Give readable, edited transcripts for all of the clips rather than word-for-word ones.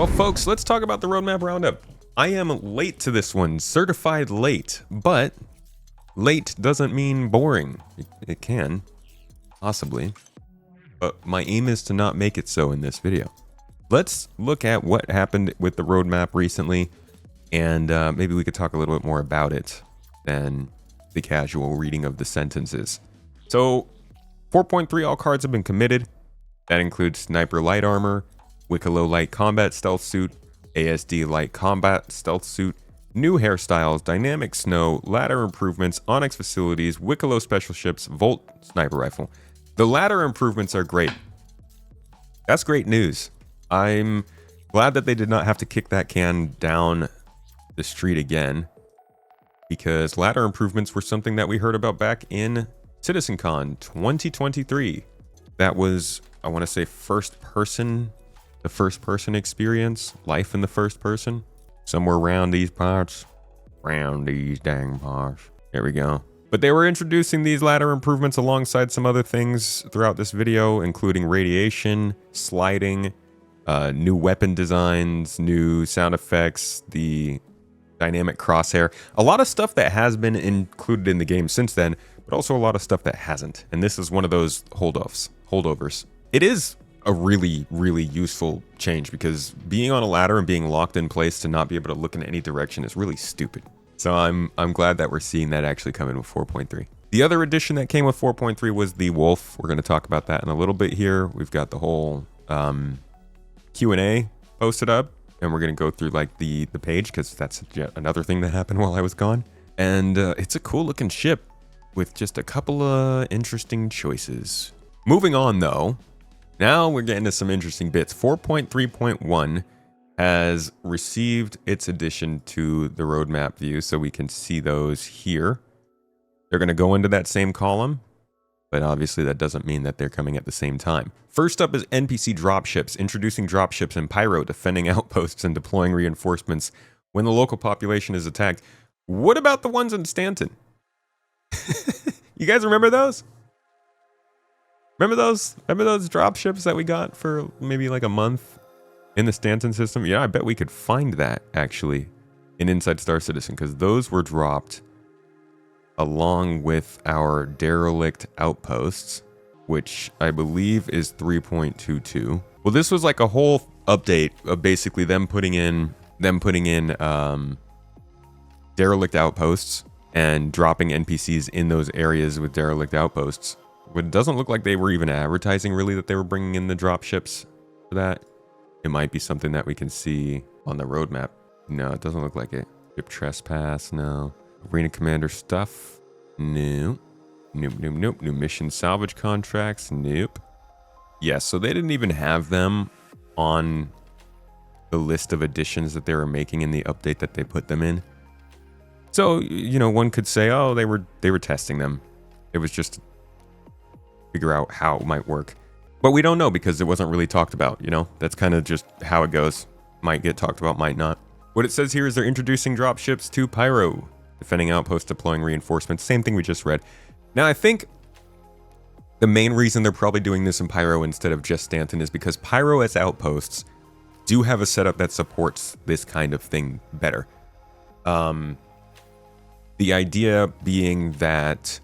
Well, folks, let's talk about the roadmap roundup. I am late to this one, certified late, but late doesn't mean boring. It can, possibly, but my aim is to not make it so in this video. Let's look at what happened with the roadmap recently, and maybe we could talk a little bit more about it than the casual reading of the sentences. So, 4.3 all cards have been committed. That includes Sniper Light Armor, Wicklow Light Combat Stealth Suit, ASD Light Combat Stealth Suit, new hairstyles, Dynamic Snow, ladder improvements, Onyx facilities, Wicklow Special Ships, Volt Sniper Rifle. The ladder improvements are great. That's great news. I'm glad that they did not have to kick that can down the street again, because ladder improvements were something that we heard about back in CitizenCon 2023. That was, I want to say, the first person experience, life in the first person, somewhere around these parts, round these dang parts. There we go. But they were introducing these ladder improvements alongside some other things throughout this video, including radiation, sliding, new weapon designs, new sound effects, the dynamic crosshair, a lot of stuff that has been included in the game since then, but also a lot of stuff that hasn't. And this is one of those holdovers. It is a really, really useful change, because being on a ladder and being locked in place to not be able to look in any direction is really stupid. So I'm glad that we're seeing that actually come in with 4.3. The other addition that came with 4.3 was the Wolf. We're going to talk about that in a little bit here. We've got the whole Q&A posted up, and we're going to go through like the page, because that's yet another thing that happened while I was gone. And it's a cool looking ship with just a couple of interesting choices. Moving on though, now we're getting to some interesting bits. 4.3.1 has received its addition to the roadmap view, so we can see those here. They're going to go into that same column, but obviously that doesn't mean that they're coming at the same time. First up is NPC dropships, introducing dropships in Pyro, defending outposts and deploying reinforcements when the local population is attacked. What about the ones in Stanton? You guys remember those? Remember those dropships that we got for maybe like a month in the Stanton system? Yeah, I bet we could find that actually in Inside Star Citizen, because those were dropped along with our derelict outposts, which I believe is 3.22. Well, this was like a whole update of basically them putting in derelict outposts and dropping NPCs in those areas with derelict outposts. But it doesn't look like they were even advertising really that they were bringing in the dropships for that. It might be something that we can see on the roadmap. No, it doesn't look like it. Ship trespass, no. Arena commander stuff, no. Nope. New mission salvage contracts, nope. Yeah, so they didn't even have them on the list of additions that they were making in the update that they put them in. So, you know, one could say, oh, they were testing them. It was just to figure out how it might work. But we don't know, because it wasn't really talked about, you know? That's kind of just how it goes. Might get talked about, might not. What it says here is they're introducing dropships to Pyro, defending outposts, deploying reinforcements. Same thing we just read. Now, I think the main reason they're probably doing this in Pyro instead of just Stanton is because Pyro as outposts do have a setup that supports this kind of thing better. The idea being that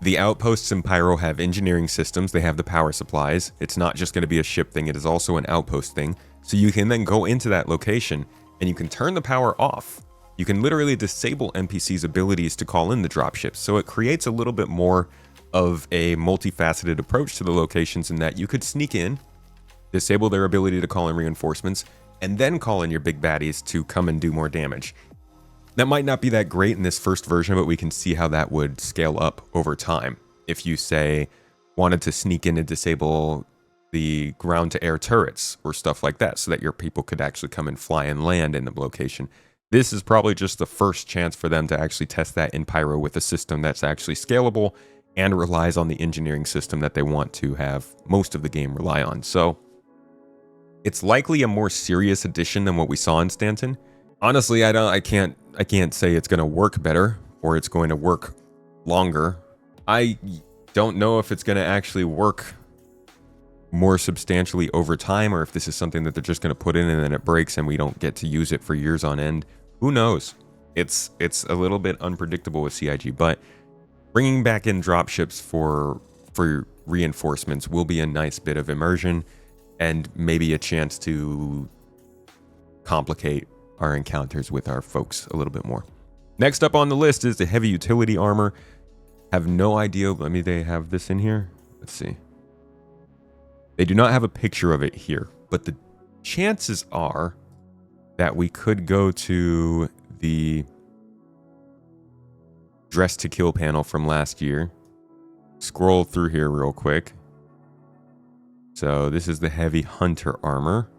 the outposts in Pyro have engineering systems, they have the power supplies. It's not just going to be a ship thing, it is also an outpost thing. So you can then go into that location and you can turn the power off. You can literally disable NPCs' abilities to call in the dropships. So it creates a little bit more of a multifaceted approach to the locations, in that you could sneak in, disable their ability to call in reinforcements, and then call in your big baddies to come and do more damage. That might not be that great in this first version, but we can see how that would scale up over time. If you, say, wanted to sneak in and disable the ground-to-air turrets or stuff like that, so that your people could actually come and fly and land in the location. This is probably just the first chance for them to actually test that in Pyro with a system that's actually scalable and relies on the engineering system that they want to have most of the game rely on. So it's likely a more serious addition than what we saw in Stanton. Honestly, I can't say it's going to work better or it's going to work longer. I don't know if it's going to actually work more substantially over time, or if this is something that they're just going to put in and then it breaks and we don't get to use it for years on end. Who knows? It's a little bit unpredictable with CIG, but bringing back in dropships for reinforcements will be a nice bit of immersion and maybe a chance to complicate our encounters with our folks a little bit more. Next up on the list is the heavy utility armor. Have no idea. I mean, they have this in here. Let's see. They do not have a picture of it here, but the chances are that we could go to the Dress to Kill panel from last year. Scroll through here real quick. So this is the heavy hunter armor,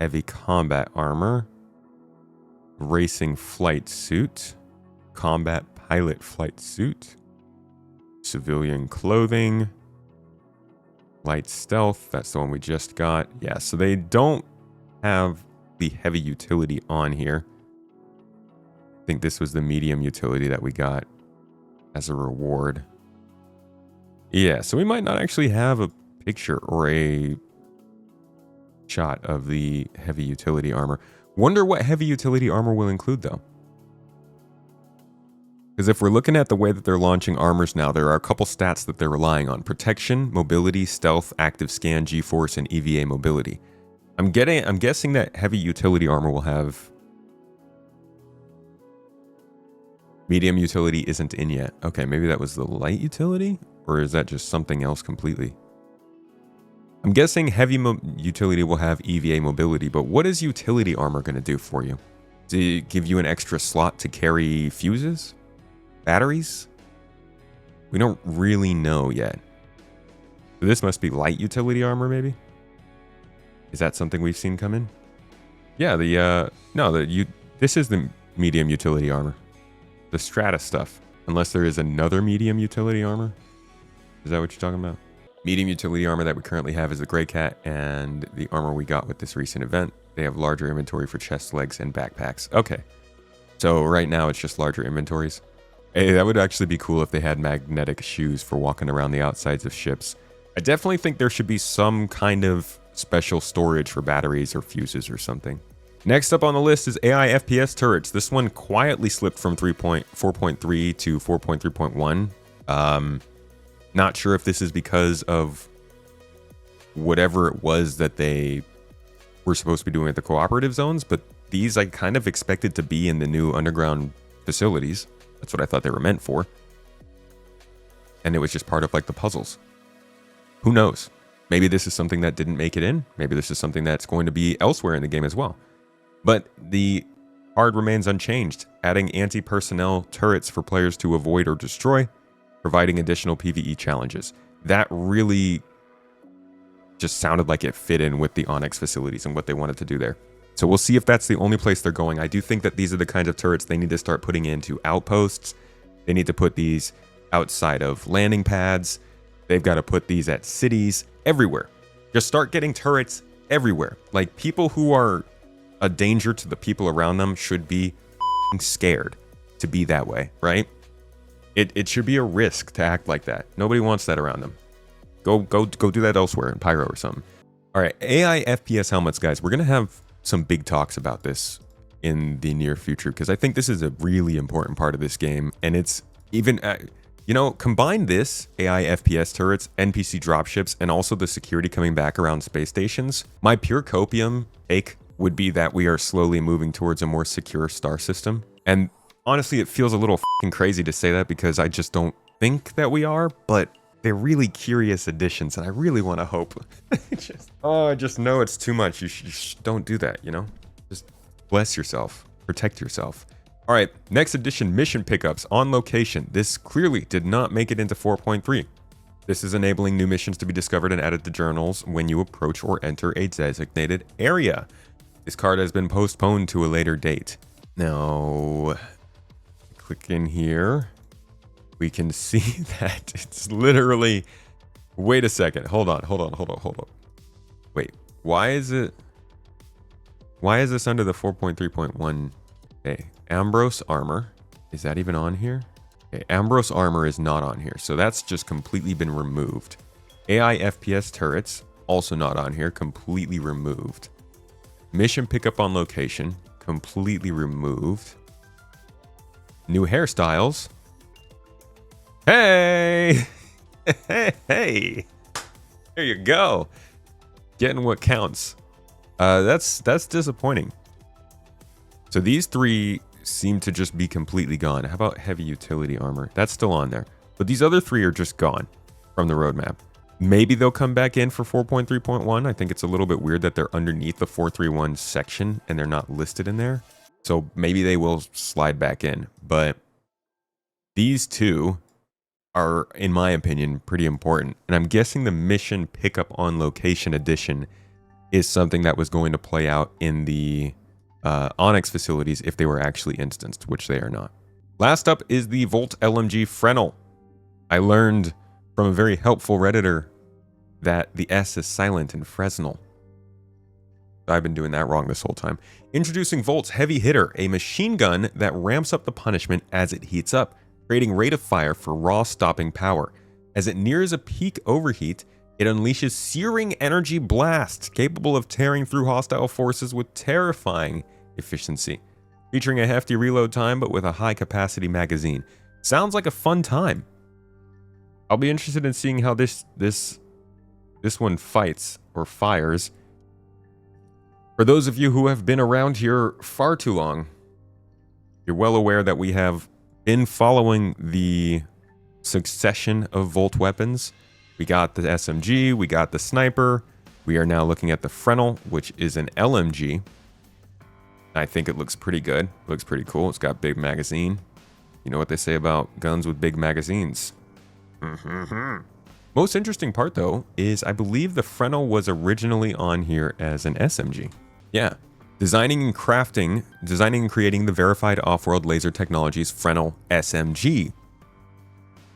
heavy combat armor, racing flight suit, combat pilot flight suit, civilian clothing, light stealth. That's the one we just got. Yeah, so they don't have the heavy utility on here. I think this was the medium utility that we got as a reward. Yeah, so we might not actually have a picture or a shot of the heavy utility armor. Wonder what heavy utility armor will include, though. Because if we're looking at the way that they're launching armors now, there are a couple stats that they're relying on. Protection, mobility, stealth, active scan, G-force, and EVA mobility. I'm guessing that heavy utility armor will have... Medium utility isn't in yet. Okay, maybe that was the light utility? Or is that just something else completely? I'm guessing heavy utility will have EVA mobility, but what is utility armor going to do for you? Do it give you an extra slot to carry fuses? Batteries? We don't really know yet. So this must be light utility armor, maybe? Is that something we've seen come in? Yeah, this is the medium utility armor. The strata stuff. Unless there is another medium utility armor. Is that what you're talking about? Medium utility armor that we currently have is the Grey Cat, and the armor we got with this recent event. They have larger inventory for chest, legs, and backpacks. Okay. So right now it's just larger inventories. Hey, that would actually be cool if they had magnetic shoes for walking around the outsides of ships. I definitely think there should be some kind of special storage for batteries or fuses or something. Next up on the list is AI FPS turrets. This one quietly slipped from 4.3 to 4.3.1. Not sure if this is because of whatever it was that they were supposed to be doing at the cooperative zones, but these I kind of expected to be in the new underground facilities. That's what I thought they were meant for. And it was just part of like the puzzles. Who knows? Maybe this is something that didn't make it in. Maybe this is something that's going to be elsewhere in the game as well. But the card remains unchanged, adding anti-personnel turrets for players to avoid or destroy, providing additional PvE challenges. That really just sounded like it fit in with the Onyx facilities and what they wanted to do there. So we'll see if that's the only place they're going. I do think that these are the kinds of turrets they need to start putting into outposts. They need to put these outside of landing pads. They've got to put these at cities, everywhere. Just start getting turrets everywhere. Like, people who are a danger to the people around them should be scared to be that way, right? It should be a risk to act like that. Nobody wants that around them. Go do that elsewhere in Pyro or something. All right, AI FPS helmets, guys. We're gonna have some big talks about this in the near future because I think this is a really important part of this game, and it's even combine this AI FPS turrets, NPC dropships, and also the security coming back around space stations. My pure copium take would be that we are slowly moving towards a more secure star system, and honestly, it feels a little fucking crazy to say that because I just don't think that we are, but they're really curious additions, and I really want to hope. I just know it's too much. You don't do that, Just bless yourself. Protect yourself. All right, next edition mission pickups on location. This clearly did not make it into 4.3. This is enabling new missions to be discovered and added to journals when you approach or enter a designated area. This card has been postponed to a later date. Now, click in here. We can see that it's literally... Wait a second. Hold on. Wait, why is this under the 4.3.1? Okay, Ambrose armor. Is that even on here? Okay, Ambrose armor is not on here, so that's just completely been removed. AI FPS turrets. also not on here, completely removed. Mission pickup on location, completely removed. New hairstyles. Hey! Hey! There you go. Getting what counts. That's disappointing. So these three seem to just be completely gone. How about heavy utility armor? That's still on there. But these other three are just gone from the roadmap. Maybe they'll come back in for 4.3.1. I think it's a little bit weird that they're underneath the 431 section and they're not listed in there. So maybe they will slide back in. But these two are, in my opinion, pretty important. And I'm guessing the mission pickup on location edition is something that was going to play out in the Onyx facilities if they were actually instanced, which they are not. Last up is the Volt LMG Fresnel. I learned from a very helpful Redditor that the S is silent in Fresnel. I've been doing that wrong this whole time. Introducing Volt's Heavy Hitter, a machine gun that ramps up the punishment as it heats up, creating rate of fire for raw stopping power. As it nears a peak overheat, it unleashes searing energy blast, capable of tearing through hostile forces with terrifying efficiency. Featuring a hefty reload time, but with a high capacity magazine. Sounds like a fun time. I'll be interested in seeing how this one fights or fires. For those of you who have been around here far too long, you're well aware that we have been following the succession of Volt weapons. We got the SMG, we got the sniper. We are now looking at the Fresnel, which is an LMG. I think it looks pretty good. Looks pretty cool. It's got big magazine. You know what they say about guns with big magazines. Most interesting part, though, is I believe the Fresnel was originally on here as an SMG. Yeah. Designing and creating the verified off-world laser technologies Fresnel SMG.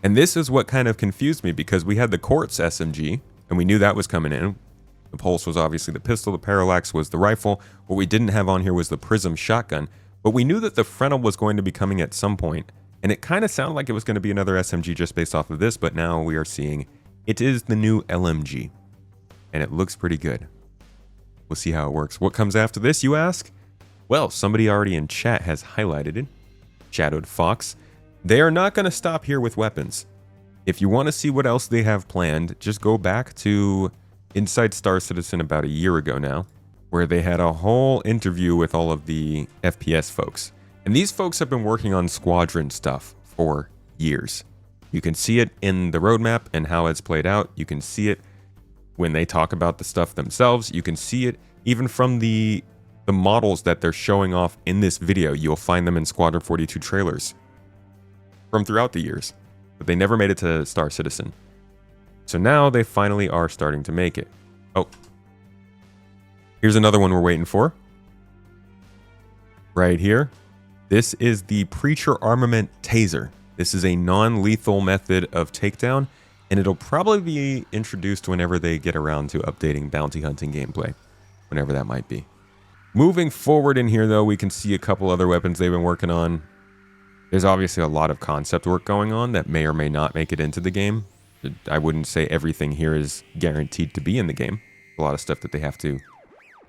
And this is what kind of confused me, because we had the Quartz SMG, and we knew that was coming in. The Pulse was obviously the pistol, the Parallax was the rifle. What we didn't have on here was the Prism shotgun, but we knew that the Fresnel was going to be coming at some point, and it kind of sounded like it was going to be another SMG just based off of this, but now we are seeing it is the new LMG, and it looks pretty good. We'll see how it works. What comes after this, you ask? Well, somebody already in chat has highlighted it. Shadowed Fox. They are not going to stop here with weapons. If you want to see what else they have planned, just go back to Inside Star Citizen about a year ago now, where they had a whole interview with all of the FPS folks. And these folks have been working on Squadron stuff for years. You can see it in the roadmap and how it's played out. You can see it when they talk about the stuff themselves. You can see it even from the models that they're showing off in this video. You'll find them in Squadron 42 trailers from throughout the years, but they never made it to Star Citizen. So now they finally are starting to make it. Oh, here's another one we're waiting for. Right here. This is the Preacher Armament Taser. This is a non-lethal method of takedown, and it'll probably be introduced whenever they get around to updating bounty hunting gameplay, whenever that might be. Moving forward in here, though, we can see a couple other weapons they've been working on. There's obviously a lot of concept work going on that may or may not make it into the game. I wouldn't say everything here is guaranteed to be in the game. A lot of stuff that they have to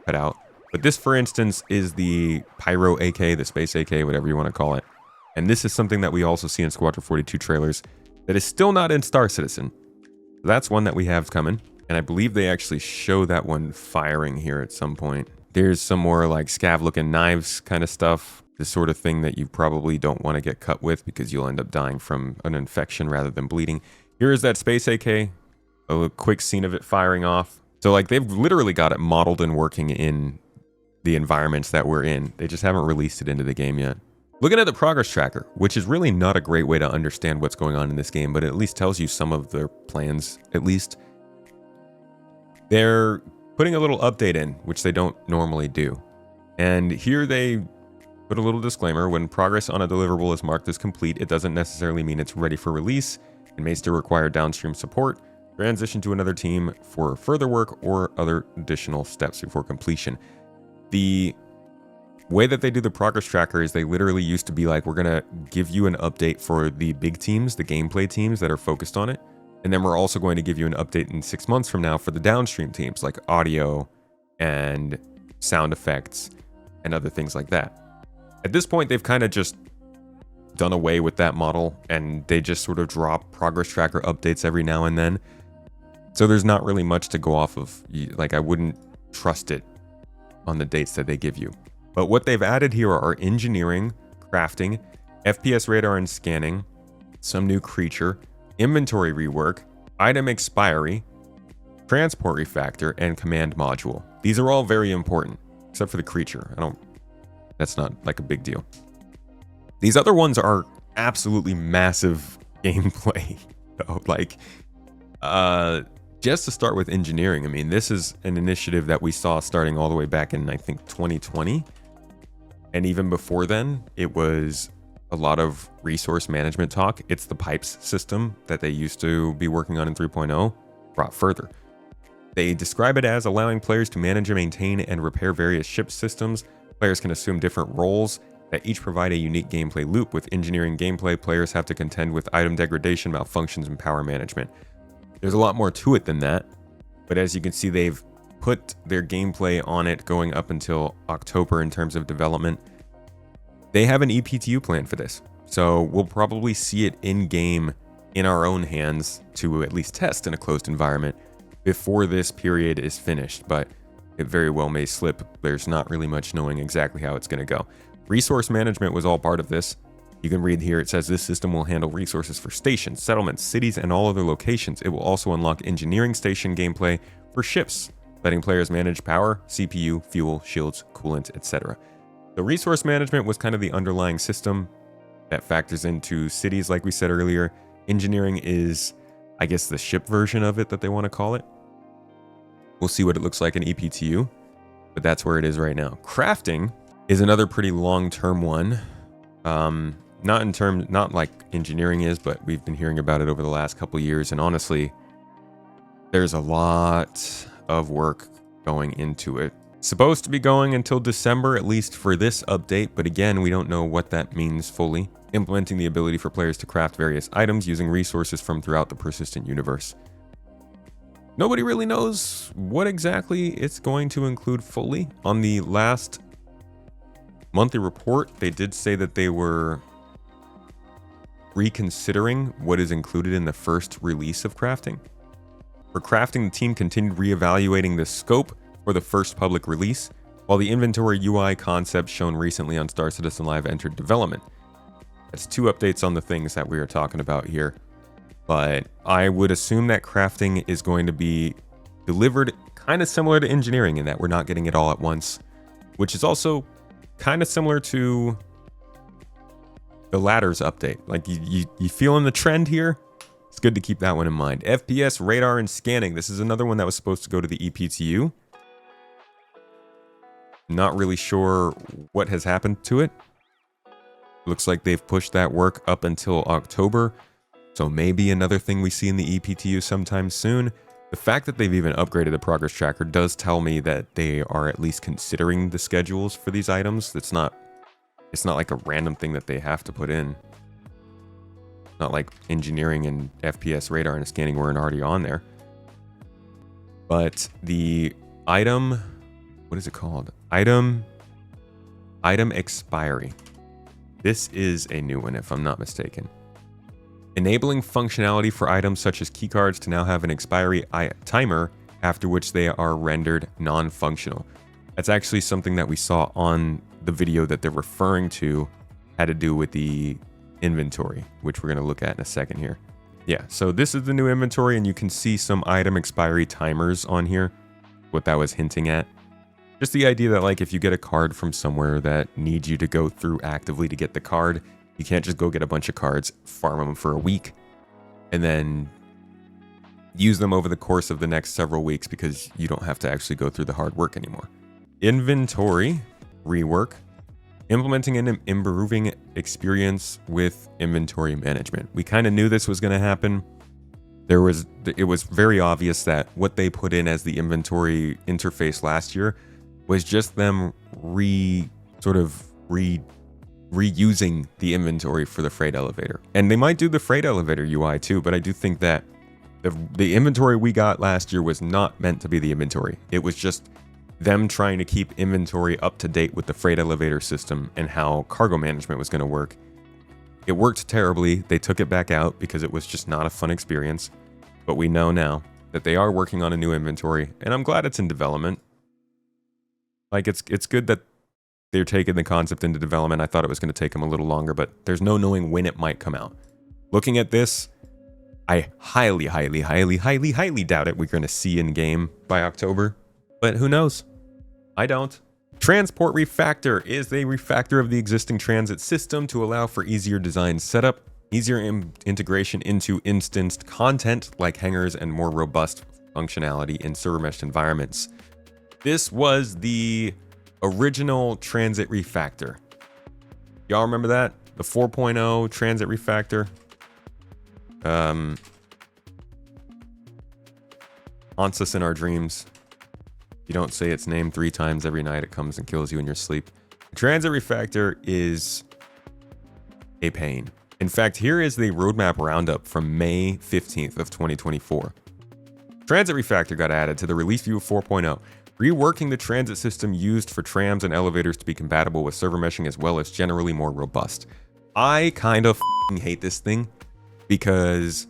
cut out. But this, for instance, is the Pyro AK, the Space AK, whatever you want to call it. And this is something that we also see in Squadron 42 trailers that is still not in Star Citizen. That's one that we have coming. And I believe they actually show that one firing here at some point. There's some more like scav-looking knives kind of stuff. The sort of thing that you probably don't want to get cut with because you'll end up dying from an infection rather than bleeding. Here is that Space AK. A quick scene of it firing off. So like they've literally got it modeled and working in the environments that we're in. They just haven't released it into the game yet. Looking at the progress tracker, which is really not a great way to understand what's going on in this game, but it at least tells you some of their plans, at least. They're putting a little update in, which they don't normally do. And here they put a little disclaimer: when progress on a deliverable is marked as complete, it doesn't necessarily mean it's ready for release and may still require downstream support, transition to another team for further work, or other additional steps before completion. The way that they do the progress tracker is they literally used to be like, we're going to give you an update for the big teams, the gameplay teams that are focused on it. And then we're also going to give you an update in 6 months from now for the downstream teams like audio and sound effects and other things like that. At this point, they've kind of just done away with that model, and they just sort of drop progress tracker updates every now and then. So there's not really much to go off of. Like, I wouldn't trust it on the dates that they give you. But what they've added here are engineering, crafting, FPS radar and scanning, some new creature, inventory rework, item expiry, transport refactor, and command module. These are all very important, except for the creature. That's not like a big deal. These other ones are absolutely massive gameplay. So, like, just to start with engineering, I mean, this is an initiative that we saw starting all the way back in, I think, 2020. And even before then, it was a lot of resource management talk. It's the pipes system that they used to be working on in 3.0, brought further. They describe it as allowing players to manage and maintain and repair various ship systems. Players can assume different roles that each provide a unique gameplay loop. With engineering gameplay, players have to contend with item degradation, malfunctions, and power management. There's a lot more to it than that, but as you can see, they've put their gameplay on it going up until October in terms of development. They have an EPTU plan for this, so we'll probably see it in-game in our own hands to at least test in a closed environment before this period is finished, but it very well may slip. There's not really much knowing exactly how it's going to go. Resource management was all part of this. You can read here, it says this system will handle resources for stations, settlements, cities, and all other locations. It will also unlock engineering station gameplay for ships, letting players manage power, CPU, fuel, shields, coolant, etc. The resource management was kind of the underlying system that factors into cities, like we said earlier. Engineering is, I guess, the ship version of it that they want to call it. We'll see what it looks like in EPTU, but that's where it is right now. Crafting is another pretty long-term one. Not like engineering is, but we've been hearing about it over the last couple years, and honestly, there's a lot of work going into it. Supposed to be going until December, at least for this update, but again, we don't know what that means fully. Implementing the ability for players to craft various items using resources from throughout the persistent universe. Nobody really knows what exactly it's going to include fully. On the last monthly report, they did say that they were reconsidering what is included in the first release of crafting. For crafting, the team continued reevaluating the scope for the first public release, while the inventory UI concept shown recently on Star Citizen Live entered development. That's 2 updates on the things that we are talking about here, but I would assume that crafting is going to be delivered kind of similar to engineering in that we're not getting it all at once, which is also kind of similar to the ladders update. Like, you feeling the trend here? It's good to keep that one in mind. FPS, radar, and scanning. This is another one that was supposed to go to the EPTU. Not really sure what has happened to it. Looks like they've pushed that work up until October, so maybe another thing we see in the EPTU sometime soon. The fact that they've even upgraded the progress tracker does tell me that they are at least considering the schedules for these items. It's not like a random thing that they have to put in. Not like engineering and FPS, radar, and scanning weren't already on there. But the item, what is it called? Item expiry. This is a new one, if I'm not mistaken. Enabling functionality for items such as keycards to now have an expiry timer, after which they are rendered non-functional. That's actually something that we saw on the video that they're referring to, had to do with the inventory, which we're going to look at in a second here. Yeah, so this is the new inventory, and you can see some item expiry timers on here, what that was hinting at. Just the idea that, like, if you get a card from somewhere that needs you to go through actively to get the card, you can't just go get a bunch of cards, farm them for a week, and then use them over the course of the next several weeks because you don't have to actually go through the hard work anymore. Inventory rework. Implementing an improving experience with inventory management. We kind of knew this was going to happen. It was very obvious that what they put in as the inventory interface last year was just them reusing the inventory for the freight elevator. And they might do the freight elevator UI too, but I do think that The inventory we got last year was not meant to be the inventory. It was just them trying to keep inventory up to date with the freight elevator system and how cargo management was going to work. It worked terribly. They took it back out because it was just not a fun experience. But we know now that they are working on a new inventory, and I'm glad it's in development. Like, it's good that they're taking the concept into development. I thought it was going to take them a little longer, but there's no knowing when it might come out. Looking at this, I highly doubt it we're going to see in game by October, but who knows? I don't. Transport Refactor is a refactor of the existing transit system to allow for easier design setup, easier integration into instanced content like hangars, and more robust functionality in server meshed environments. This was the original Transit Refactor. Y'all remember that? The 4.0 Transit Refactor? Haunts us in our dreams. You don't say its name 3 times every night, it comes and kills you in your sleep. Transit Refactor is a pain. In fact, here is the roadmap roundup from May 15th of 2024. Transit Refactor got added to the release view of 4.0, reworking the transit system used for trams and elevators to be compatible with server meshing as well as generally more robust. I kind of hate this thing because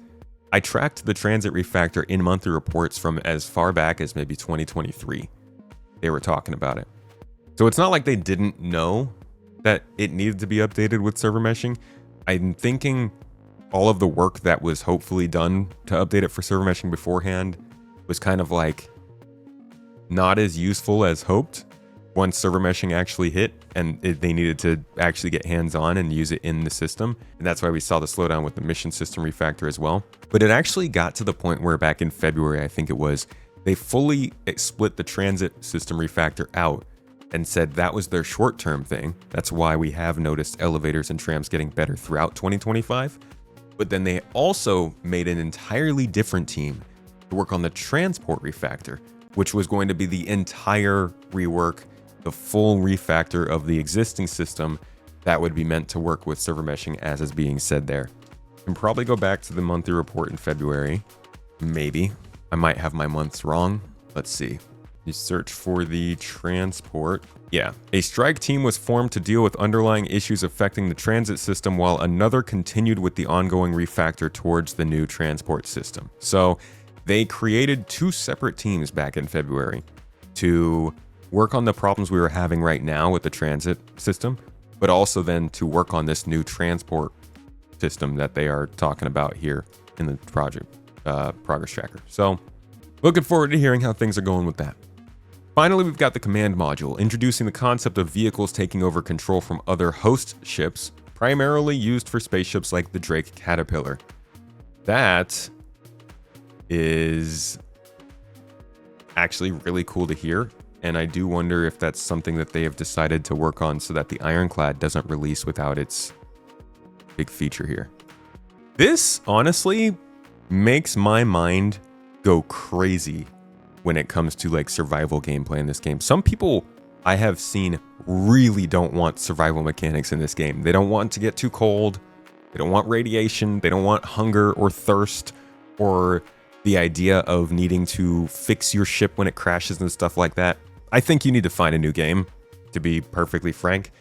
I tracked the Transit Refactor in monthly reports from as far back as maybe 2023. They were talking about it. So it's not like they didn't know that it needed to be updated with server meshing. I'm thinking all of the work that was hopefully done to update it for server meshing beforehand was kind of like not as useful as hoped once server meshing actually hit and they needed to actually get hands-on and use it in the system. And that's why we saw the slowdown with the mission system refactor as well. But it actually got to the point where back in February, I think it was, they fully split the transit system refactor out and said that was their short-term thing. That's why we have noticed elevators and trams getting better throughout 2025. But then they also made an entirely different team to work on the transport refactor, which was going to be the entire rework, the full refactor of the existing system that would be meant to work with server meshing as is being said there. You can probably go back to the monthly report in February. Maybe. I might have my months wrong. Let's see. You search for the transport. Yeah. A strike team was formed to deal with underlying issues affecting the transit system while another continued with the ongoing refactor towards the new transport system. So they created 2 separate teams back in February to work on the problems we were having right now with the transit system, but also then to work on this new transport system that they are talking about here in the project progress tracker. So looking forward to hearing how things are going with that. Finally, we've got the command module, introducing the concept of vehicles taking over control from other host ships, primarily used for spaceships like the Drake Caterpillar. That is actually really cool to hear. And I do wonder if that's something that they have decided to work on so that the Ironclad doesn't release without its big feature here. This honestly makes my mind go crazy when it comes to like survival gameplay in this game. Some people I have seen really don't want survival mechanics in this game. They don't want to get too cold. They don't want radiation. They don't want hunger or thirst or the idea of needing to fix your ship when it crashes and stuff like that. I think you need to find a new game, to be perfectly frank.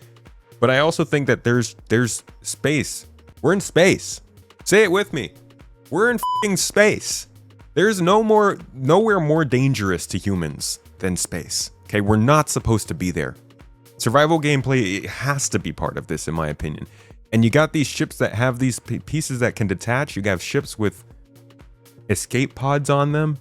But I also think that there's space. We're in space. Say it with me. We're in f***ing space. There's nowhere more dangerous to humans than space. Okay, we're not supposed to be there. Survival gameplay, it has to be part of this, in my opinion. And you got these ships that have these pieces that can detach. You have ships with escape pods on them.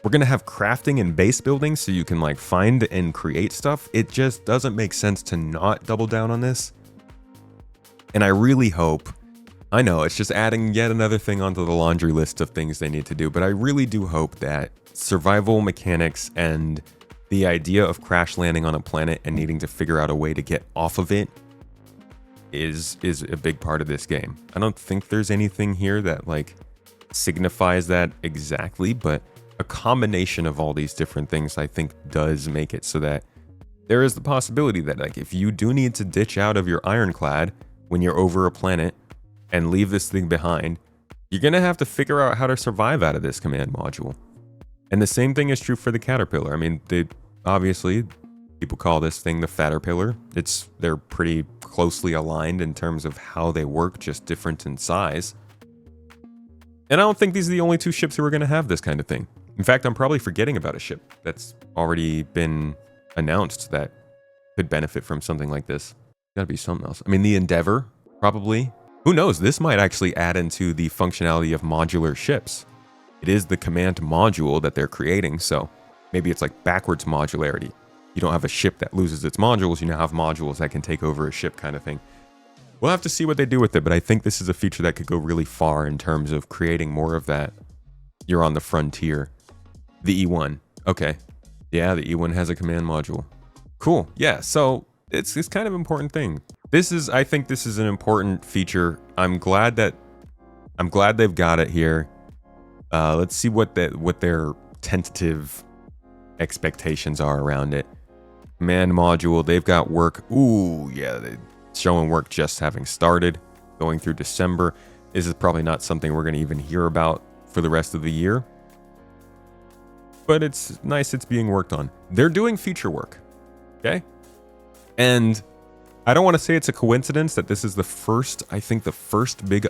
We're gonna have crafting and base building so you can like find and create stuff. It just doesn't make sense to not double down on this. And I really hope, I know it's just adding yet another thing onto the laundry list of things they need to do, but I really do hope that survival mechanics and the idea of crash landing on a planet and needing to figure out a way to get off of it is a big part of this game. I don't think there's anything here that like signifies that exactly, but a combination of all these different things I think does make it so that there is the possibility that like if you do need to ditch out of your Ironclad when you're over a planet and leave this thing behind, you're going to have to figure out how to survive out of this command module. And the same thing is true for the caterpillar. I mean, obviously, people call this thing the fatterpillar. They're pretty closely aligned in terms of how they work, just different in size. And I don't think these are the only two ships who are going to have this kind of thing. In fact, I'm probably forgetting about a ship that's already been announced that could benefit from something like this. Gotta be something else. I mean, the Endeavor, probably. Who knows? This might actually add into the functionality of modular ships. It is the command module that they're creating, so maybe it's like backwards modularity. You don't have a ship that loses its modules, you now have modules that can take over a ship kind of thing. We'll have to see what they do with it, but I think this is a feature that could go really far in terms of creating more of that. You're on the frontier. The E1. Okay. Yeah, the E1 has a command module. Cool. Yeah, so it's kind of an important thing. I think this is an important feature. I'm glad they've got it here. Let's see what their tentative expectations are around it. Command module, they've got work. Ooh, yeah, they're showing work just having started, going through December. This is probably not something we're going to even hear about for the rest of the year. But it's nice it's being worked on. They're doing feature work, okay? And I don't want to say it's a coincidence that this is the first big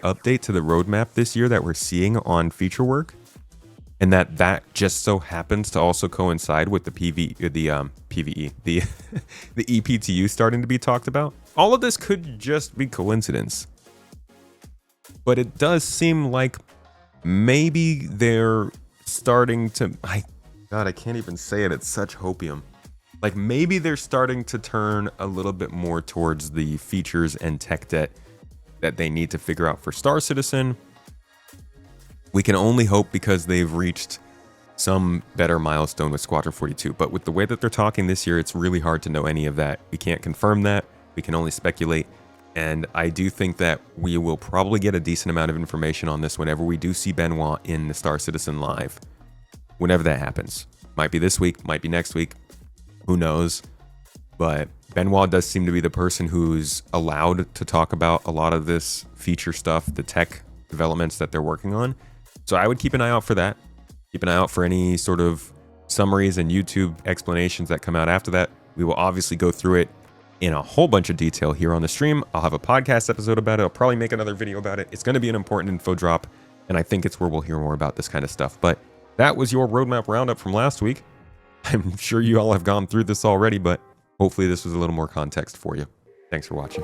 update to the roadmap this year that we're seeing on feature work. And that just so happens to also coincide with the PVE, the EPTU starting to be talked about. All of this could just be coincidence. But it does seem like maybe they're starting to... God, I can't even say it. It's such hopium. Like maybe they're starting to turn a little bit more towards the features and tech debt that they need to figure out for Star Citizen. We can only hope because they've reached some better milestone with Squadron 42. But with the way that they're talking this year, it's really hard to know any of that. We can't confirm that. We can only speculate. And I do think that we will probably get a decent amount of information on this whenever we do see Benoit in the Star Citizen Live. Whenever that happens. Might be this week, might be next week. Who knows? But Benoit does seem to be the person who's allowed to talk about a lot of this feature stuff, the tech developments that they're working on. So I would keep an eye out for that. Keep an eye out for any sort of summaries and YouTube explanations that come out after that. We will obviously go through it in a whole bunch of detail here on the stream. I'll have a podcast episode about it. I'll probably make another video about it. It's going to be an important info drop, and I think it's where we'll hear more about this kind of stuff. But that was your roadmap roundup from last week. I'm sure you all have gone through this already, but hopefully this was a little more context for you. Thanks for watching.